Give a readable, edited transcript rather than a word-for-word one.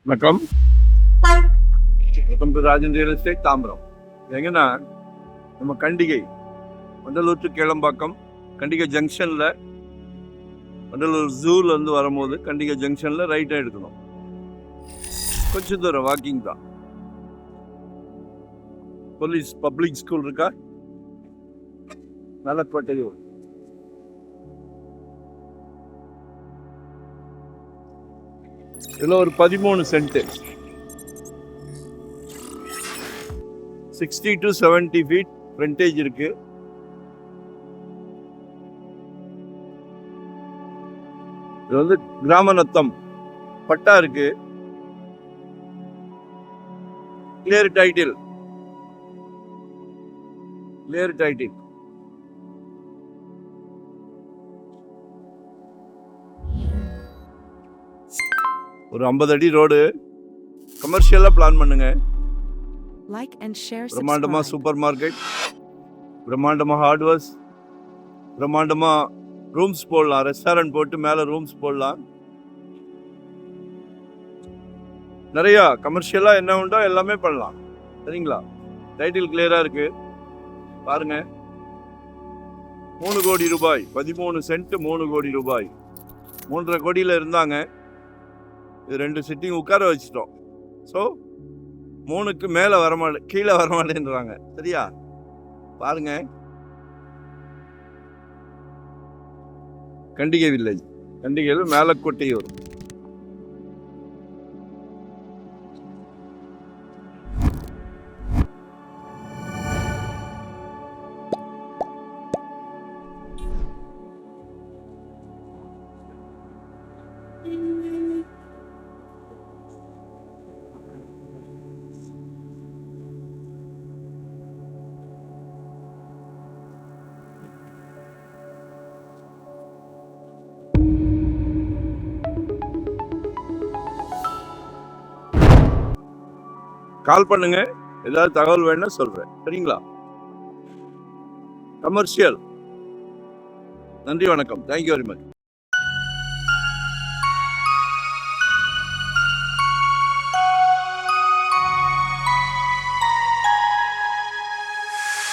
வணக்கம். Welcome to Rajan real estate Tambaram. எங்கன்னா நம்ம கண்டிகை வண்டலூர் டு கேளம்பாக்கம் கண்டிகை ஜங்ஷனில் வண்டலூர் ஜூவில் இருந்து வரும்போது கண்டிகை ஜங்ஷனில் ரைட்டாக எடுக்கணும். கொஞ்சம் தூரம் வாக்கிங் தான். போலீஸ் பப்ளிக் ஸ்கூல் இருக்கா, நல்லக்கோட்டை. இதில் ஒரு 13 சென்ட், 60 to 70 feet ஃப்ரண்டேஜ் இருக்கு. இது வந்து கிராம நத்தம் பட்டா இருக்கு. Clear title. ஒரு 50 அடி ரோடு. கமர்ஷியலா பிளான் பண்ணுங்க. Like and share. பிரம்மாண்டமா சூப்பர் மார்க்கெட், பிரம்மாண்டமா ஹார்ட்வேர்ஸ், பிரம்மாண்டமா ரூம்ஸ் போடலாம். ரெஸ்டாரண்ட் போட்டு மேல ரூம்ஸ் போடலாம். நிறைய கமர்ஷியலா என்ன உண்டோ எல்லாமே பண்ணலாம். சரிங்களா? டைட்டில் கிளியரா இருக்கு பாருங்க. 3 கோடி ரூபாய், 13 சென்ட் 3 கோடி ரூபாய். 3.5 கோடியில இருந்தாங்க. இது 2 சிட்டிங் உட்கார வச்சிட்டோம். ஸோ 3க்கு மேலே கீழே வரமாட்டேன்றாங்க. சரியா? பாருங்க, கண்டிகை வில்லேஜ். கண்டிகையில் மேலக்கோட்டை வரும். கால் பண்ணுங்க, ஏதாவது தகவல் வேணும்னா சொல்றேன். சரிங்களா? கமர்ஷியல். நன்றி, வணக்கம். Thank you very much.